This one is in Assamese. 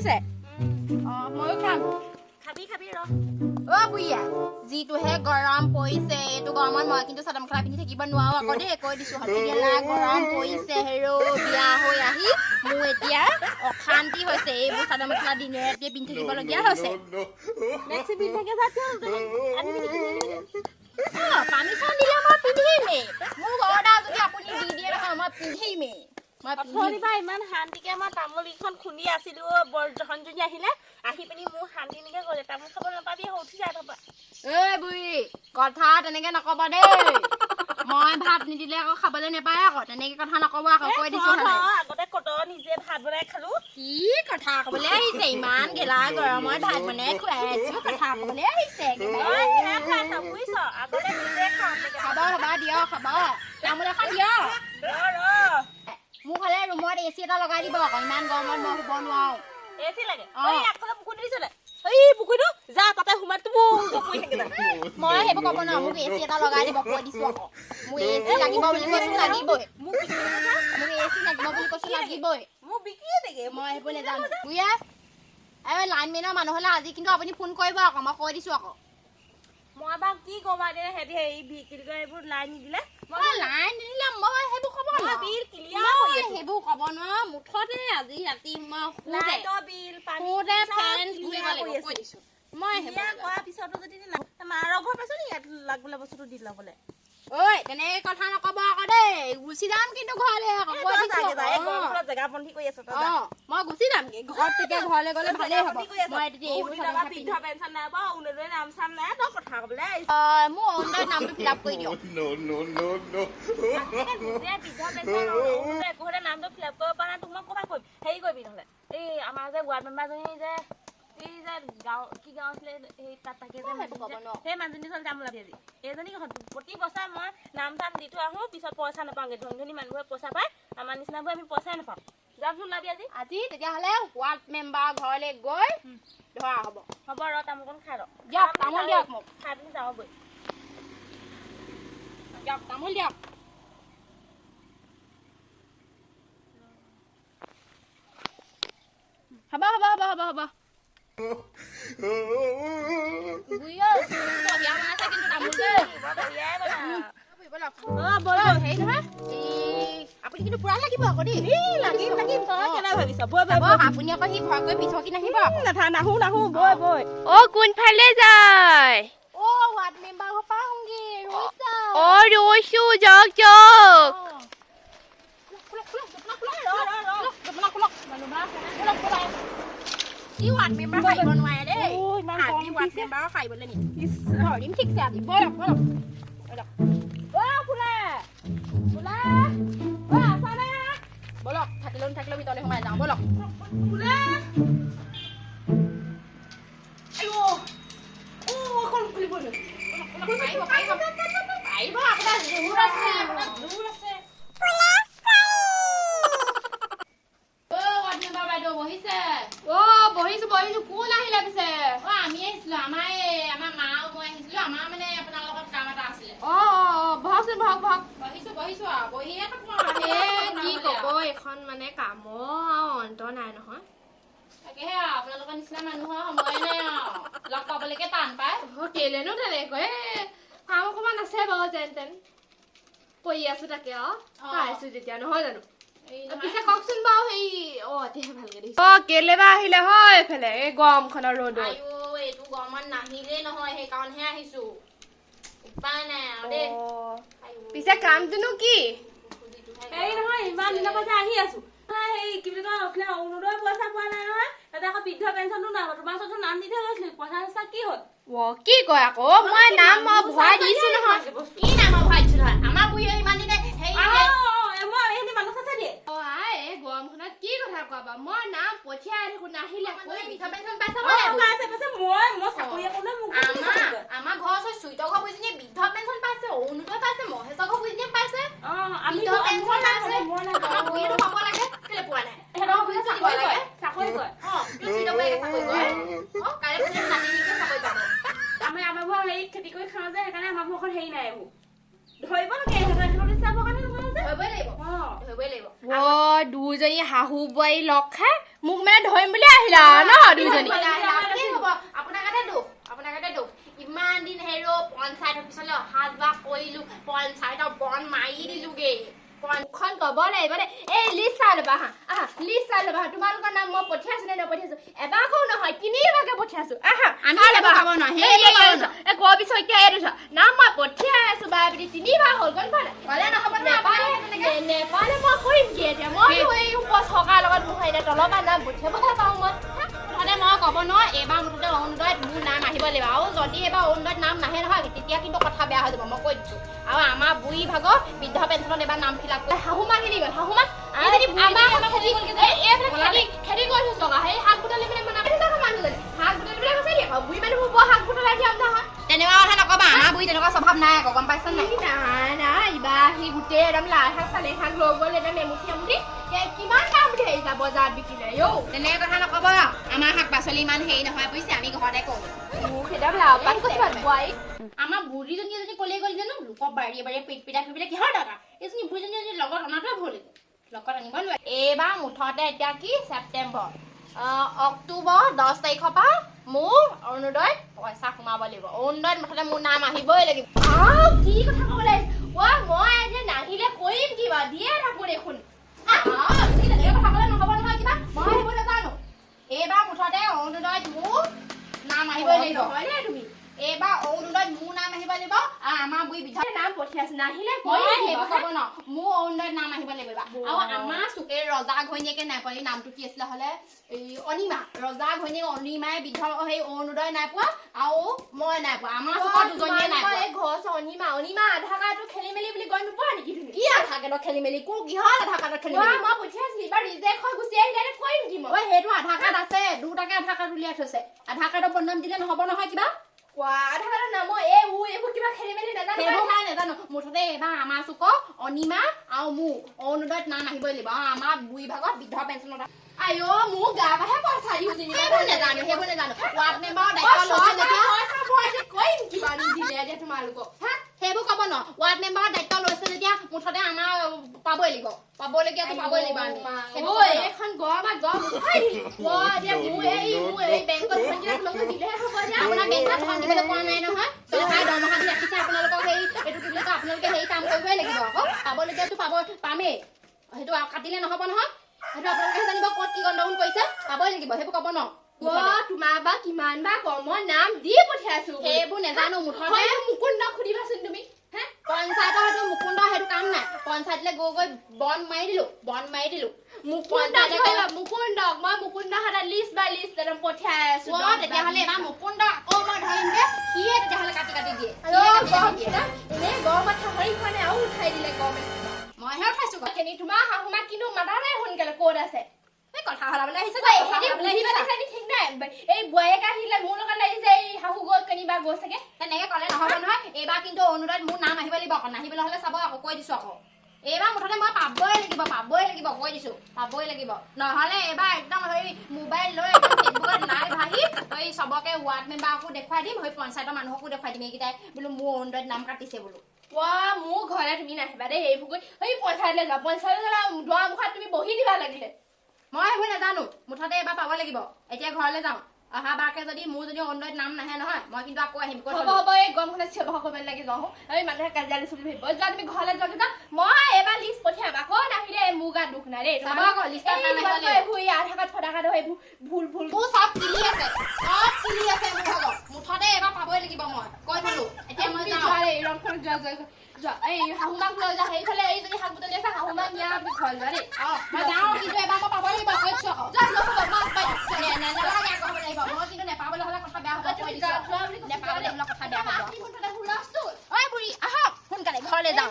লাগিছে ময়ো খাম খাবি ৰ বুঢ়ীয়া যিটোহে গৰম পৰিছে এইটো গৰমত মই কিন্তু চাদৰ মেখেলা পিন্ধি থাকিব নোৱাৰো আকৌ দেই কৈ দিছো গেলা গৰম পৰিছে হেৰৌ বিয়া হৈ আহি মোৰ এতিয়া অশান্তি হৈছে এইবোৰ চাদৰ মেখেলা দিনে ৰাতিয়ে পিন্ধি থাকিবলগীয়া হৈছে পাৰ্মিশ্যন দিলে মই পিন্ধিমেই মোৰ অৰ্ডাৰ যদি আপুনি দি দিয়ে নহয় মই পিন্ধিমেই ইমান শান্তিকে মই তামোল ইখন খুন্দি আছিলো বৰজনী আহিলে আহি পিনি মোৰ শান্তি নিকে গ'লে তামোল খাব নাপাবি উঠি যায় থবা বুঢ়ী কথা তেনেকে নকব দেই মই ভাত নিদিলে আকৌ খাবলৈ নাপায় আকৌ তেনেকে কথা নকব আকৌ কৈ দিছো আগতে কত নিজে ভাত বনাই খালো কি কথা কবলৈ আহিছে ইমান গেলা গৰমত ভাত বনাই খুৱাই আছো কথা কবলৈ আহিছে খাব খাবা দিয়ক খাব তামোল এখন দিয়ক মোক হ'লে ৰুমত এচি এটা লগাই দিব আকৌ ইমান গৰমত মই শুব নোৱাৰো এচি লাগে পুখুৰী দিছিলে পুখুৰীটো যা তাতে সোমাই মই সেইবোৰ ক'ব নোৱাৰো মোক এচি এটা লগাই দিব কৈ দিছো আকৌ মোক এচি লাগিব বুলি কৈছো লাগিবই মোক এচি লাগিব বুলি কৈছো লাগিবই মোক বিকিয়ে থাকে মই সেইবোৰ নেজানো বুঢ়ীয়া লাইনমেনৰ মানুহ হ'লে আজি কিন্তু আপুনি ফোন কৰিব আকৌ মই কৈ দিছো আকৌ মই বাৰু কি কম সিহঁতি এইবোৰ লাইন নিদিলে লাইন নিদিলে মই সেইবোৰ ক'ব নোৱাৰো সেইবোৰ ক'ব নোৱাৰো মুঠতে আজি ৰাতি মই মাৰৰ ঘৰ পাইছো নি ইয়াত লাগবলৈ বস্তুটো দি ল'বলৈ তেনেকে কথা নকব আকৌ দেই গুচি যাম কিন্তু ঘৰলে জেগা বন্ধি কৰি আছো মই গুচি যাম ঘৰত তেতিয়া ঘৰলে গ'লে ভালেই হ'ব মই নাম চাম নাই তই কথা কবলৈ মোৰ অৰুণোদয়ৰ নামটো ফিল আপ কৰি দিয়ক নামটো ফিল আপ কৰিব পৰা নাই তোক মই ক'ৰবাত কৰিম হেৰি কৰিবি নহ'লে এই আমাৰ যে ৱাৰ্ড মেম্বাৰজনী যে এই যে গাঁও কি গাঁও আছিলে সেই তাত থাকে যে সেই মানুহজনী ওচৰত যাম ওলাবি আজি এইজনী প্ৰতি বছৰ মই নাম চাম দি থৈ আহোঁ পিছত পইচা নাপাওঁগৈ ধনী ধনী মানুহবোৰে পইচা পায় আমাৰ নিচিনাবোৰ আমি পইচাই নাপাওঁ যামচোন ওলাবি আজি তেতিয়াহ'লে ৱাৰ্ড মেম্বাৰ ঘৰলৈ গৈ ধৰা হ'ব ৰ তামোলকণ খাই ৰ দিয়ক তামোল দিয়ক মোক খাই পিনি যাওঁগৈ দিয়ক তামোল দিয়ক হ'ব আপুনি কিন্তু পুৰা লাগিব আকৌ দেই আপুনি আকৌ সি ভয় কৰি পিছকি নাহিব নাহো বৈ কোনফালে যায় ৱাৰ্ড মেম্বাৰ ঘৰ পাওঁগে ৰৈছো যাওক কি ৱাৰ্ড মেম্বাৰ খাইব নোৱাৰে দেই আজি ৱাৰ্ড মেম্বাৰ খাইবলৈ নি ধৰিম ঠিকছে আজি বলক বলক থাকিলেও ভিতৰলৈ সোমাই যাওঁ বলক বহিছো কোন আহিলে পিছে আমি আহিছিলো আমাৰ মা মই আহিছিলো আমাৰ মানে আপোনাৰ লগত কাম এটা আছিলে বহকচোন বহক বহিছো আৰু বহিয়ে কি কব এখন মানে কামৰ অন্ত নাই নহয় তাকেহে আপোনালোকৰ নিচিনা মানুহৰ সময় নাই লগ পাবলৈকে টান পায় কেলেনো তেনেকৈ কাম অকমান আছে বাৰু যেন তেন কৰি আছো তাকে পাইছো যেতিয়া নহয় জানো পিছে কওকচোন বাৰু সেই এতিয়াহে ভালকে দেখিছো কেলে বা আহিলে হয় এইফালে এই গৰমখনৰ ৰ'দত এইটো গৰমত নাহিলেই নহয় সেইকাৰণেহে আহিছো উপায় নাই আৰু দেই পিছে কামটোনো কি নহয় ইমান দিনৰ পৰা আহি আছো কি বুলি কয় অৰুণোদয় পইচা পোৱা নাই নহয় তাতে আকৌ বৃদ্ধ পেঞ্চনটো নাই তোমাৰ ওচৰত নাম দি থৈ গৈছিলো পইচা কি হ'ল কি কয় আকৌ মই নাম ভৰাই দিছো নহয় কি নাম ভৰাই দিছো নহয় আমাৰ বুঢ়ীয়ে ইমান দিনে গৰমখনত কি কথা কোৱা মই নাম পঠিয়াই থাকো নাহিলে আমাৰ ঘৰ ওচৰত চুইতৰ ঘৰ বুজিনে বৃদ্ধ পেঞ্চন পাইছে অৰুণোদয় পাইছে মহেশৰ ঘৰ বুজিনে পাইছে বুঢ়ীটো পাব লাগে কেলে পোৱা নাই চাকৰি কৰে আমাৰ ঘৰ হেৰি খেতি কৰি খাওঁ যে সেইকাৰণে আমাৰ ঘৰখন হেৰি নাই এইবোৰ ধৰিব লাগে দুজনী শাহু বোৱাৰী লগ খাই মোক মানে ধৰিম বুলি আহিলা ন দুইজনী আপোনাক ইমান দিন হেৰো পঞ্চায়ত অফিচলৈ অহা যোৱা কৰিলো পঞ্চায়তৰ বন মাৰি দিলোগে মুখখন কব লাগিব দে এই লিষ্ট চাই ল'বা আহা লিষ্ট চাই ল'বা তোমালোকৰ নাম মই পঠিয়াইছো নে নপঠিয়াইছো এবাৰকো নহয় তিনিবাৰকে পঠিয়াইছো আহা আমি খাব নহয় এই কোৱা পিছত এতিয়া এইটো চোৱা নাম মই পঠিয়াই আছো বাই বুলি তিনিবাৰ হ'ল গম পোৱা নাই ক'লে নহ'ব নেপালে মই কৰিম কি এতিয়া মই এই ওপৰ চৰকাৰৰ লগত মুখাই এতিয়া তলৰ পৰা নাম পঠিয়াবহে পাওঁ মই মুঠতে মই ক'ব নোৱাৰো এইবাৰ মুঠতে অৰুণোদয়ত মোৰ নাম আহিব লাগিব আৰু যদি এইবাৰ অৰুণোদয়ত নাম নাহে নহয় তেতিয়া কিন্তু কথা বেয়া হৈ যাব মই কৈ দিছোঁ আৰু আমাৰ বুঢ়ী ভাগৰ বৃদ্ধ পেঞ্চনত এইবাৰ নাম ফিল আপ কৰি শাহুমা কিনি গ'ল শাহুমা খেতি কৰি থৈছো সেই শাক বুটলি পেলাই মানে মানুহজনী শাক বুটলি পেলাই কৈছে নি বুঢ়ী মানুহবোৰ বৰ শাক বুটলাই দিয়াম নহয় তেনেকুৱা কথা নকবা আমাৰ বুঢ়ী তেনেকুৱা স্বভাৱ নাই আকৌ গম পাইছা নাই নাই ইবাৰ সি গোটেই একদম লাই শাক চালে শাক লৈ গ'ল একদম এমুঠি এমুঠি কিমান দাম উঠি আহিছা বজাৰত বিকিলে তেনেকে কথা নকবা আমাৰ শাক পাচলি ইমান হেৰি নহয় বুজিছে আমি ঘৰতে কৰো আমাৰ বুঢ়ীজনী এজনী ক'লে গ'ল জানো লোকৰ বাৰীয়ে বাৰীয়ে পিটা কিহৰ দৰকাৰ এইজনী বুঢ়ীজনী লগত অনাটোৱে ভুল লগত আনিব নোৱাৰে এইবাৰ মুঠতে এতিয়া কি ছেপ্টেম্বৰ অক্টোবৰ 10 তাৰিখৰ পৰা মোৰ অৰুণোদয়ত পইচা সোমাব লাগিব অৰুণোদয়ত মুঠতে মোৰ নাম আহিবই লাগিব কি কথা ক'ব লাগিছে মই এতিয়া নাহিলে কৰিম কিবা দিয়ে থাকো দেখোন কথা ক'লে নহ'ব নহয় কিবা মই সেইবোৰ নাজানো এইবাৰ মুঠতে অৰুণোদয়ত মোৰ নাম আহিবই লাগিব হয়নে তুমি এইবাৰ অৰুণোদয়ত মোৰ নাম আহিব লাগিব আৰু আমাৰ বুঢ়ী বিধা নাম পঠিয়াইছে নাহিলে সেইবোৰ ক'ব ন মোৰ অৰুণোদয়ত নাম আহিব লাগিব আৰু আমাৰ চুকে ৰজা ঘৈণীয়েকে নাই পোৱা নামটো কি আছিলে হ'লে এই অনিমা ৰজা ঘৈণীয়েক অনিমাই বিধ সেই অৰুণোদয় নাই পোৱা আৰু মই নাই পোৱা আমাৰ চুকৰ দুজনীয়ে নাই পোৱা ঘৰ অনিমা আধাৰ কাৰ্ডটো খেলি মেলি বুলি গম নোপোৱা নেকি তুমি কি আধাৰ কাৰ্ডত খেলি মেলি কিহৰ আধাৰ কাৰ্ডত খেলি মেলি মই পঠিয়াইছিলো এইবাৰ ৰিজেক্ট হৈ গুচি আহিলে কৰিম কি মই সেইটো আধাৰ কাৰ্ড আছে দুটাকে আধাৰ কাৰ্ড উলিয়াই থৈছে আধাৰ কাৰ্ডৰ বদনাম দিলে নহ'ব নহয় কিবা আধাৰ কাৰ্ডৰ নাম এইবোৰ কিবা খেলি মেলি নাজানো মুঠতে এইবাৰ আমাৰ চুকৰ অনিমা আৰু মোৰ অৰুণোদয়ত নাম আহিবই লাগিব আৰু আমাৰ বুঢ়ী ভাগত বৃদ্ধ পেঞ্চনত আইঅ মোৰ গা বাহে পইচা দিওঁ সেইবোৰ নাজানো ৱাৰ্ড মেম্বাৰৰ দায়িত্ব লৈছে যেতিয়া কৰিম কিবা নিদিলে এতিয়া তোমালোকক সেইবোৰ ক'ব ন ৱাৰ্ড মেম্বাৰৰ দায়িত্ব লৈছে যেতিয়া মুঠতে আমাৰ পাবই লাগিব পাবলগীয়াটো পাবই লাগিব আমি এইখন গৰমত গৰম উঠাই দিলি এতিয়া মোৰ এই বেংকত আপোনাৰ বেংকত ধন দিবলৈ পোৱা নাই নহয় চৰকাৰে দৰমহা দি ৰাখিছে আপোনালোকক সেই এইটো কি বুলি কয় আপোনালোকে সেই কাম কৰিবই লাগিব আকৌ পাবলগীয়াটো পামেই সেইটো কাটিলে নহ'ব নহয় সেইটো আপোনালোকে জানিব ক'ত কি গণ্ডগোল কৰিছে পাবই লাগিব সেইবোৰ ক'ব ন তোমাৰ বা কিমান বা কমৰ নাম দি পঠিয়াইছো সেইবোৰ নাজানো মুঠতে মুকুন্দ সুধিবাচোন তুমি পঞ্চায়তৰ সেইটো মুকুন্দ সেইটো কাম নাই পঞ্চায়তলৈ গৈ বন মাৰি দিলো মুকুন্দক মই মুকুন্দ হাতত লিষ্ট বাই লিষ্ট একদম পঠিয়াই আছো তেতিয়াহ'লে এবাৰ মুকুন্দ আকৌ মই ধৰিম যে সিয়ে তেতিয়াহ'লে কাটি দিয়ে এনেই গৰমত থাকি খোৱা নাই আৰু উঠাই দিলে গৰমে মইহে উঠাইছো তোমাৰ শাহুমাক কিন্তু মাতা নাই সোনকালে ক'ত আছে কথা হলাবলৈ আহিছে ঠিক নাই এই বোৱাৰীয়েক আহিলে মোৰ লগত লাগিছে এই শাহু গৈ কেনিবা গৈ চাগে তেনেকে ক'লে নহ'ব নহয় এইবাৰ কিন্তু অৰুণোদয়ত মোৰ নাম আহিব লাগিব আকৌ নাহিবলৈ হ'লে চাব আকৌ কৈ দিছো আকৌ এইবাৰ মুঠতে মই পাবই লাগিব কৈ দিছো পাবই লাগিব নহ'লে এইবাৰ একদম সেই মোবাইল লৈ একদম ফেচবুকত লাইভ আহি এই চবকে ৱাৰ্ড মেম্বাৰকো দেখুৱাই দিম সেই পঞ্চায়তৰ মানুহকো দেখুৱাই দিম এইকেইটাই বোলো মোৰ অৰুণোদয়ত নাম কাটিছে বোলো মোৰ ঘৰলে তুমি নাহিবা দেই এইবোৰ সেই পঞ্চায়তলৈ যাওঁ পঞ্চায়তলৈ দুৱাৰ মুখত তুমি বহি দিবা লাগিলে মই সেইবোৰ নাজানো মুঠতে এবাৰ পাব লাগিব এতিয়া ঘৰলৈ যাওঁ অহা বাৰকে যদি মোৰ যদি অৰুণোদয়ত নাম নাহে নহয় মই কিন্তু আকৌ আহিম হ'ব এই গৰমখনত চিঞৰ বাখৰ কৰিব লাগি যাওঁ এই মানুহে কাজিয়া লিচু বুলি ভাবিব যোৱা তুমি ঘৰলৈ যোৱা মই এবাৰ লিষ্ট পঠিয়াম আকৌ নাহিলে মোৰ গাত দুখ নাই দেই আধাৰ কাৰ্ড ফটা কাৰ্ড এইবোৰ ভুল মোৰ চব চিলি আছে মোৰ ভাগত মুঠতে এবাৰ পাবই লাগিব মই কৈ থলো এতিয়া মই ৰংখনত যোৱা এই শাহুমাক লৈ যা সেইফালে এই যদি শাক বুটলি আছে শাহুমাক নিয়া ঘৰ যোৱা দেই মই যাওঁ কিন্তু এবাৰ মই পাব লাগিব কৈছো আকৌ মই কিন্তু নেপাবলৈ হ'লে কথা বেয়া হ'ব নেপাবলৈ হ'লে কথা বেয়া হ'ব ঐ বুঢ়ী আহক সোনকালে ঘৰলৈ যাওঁ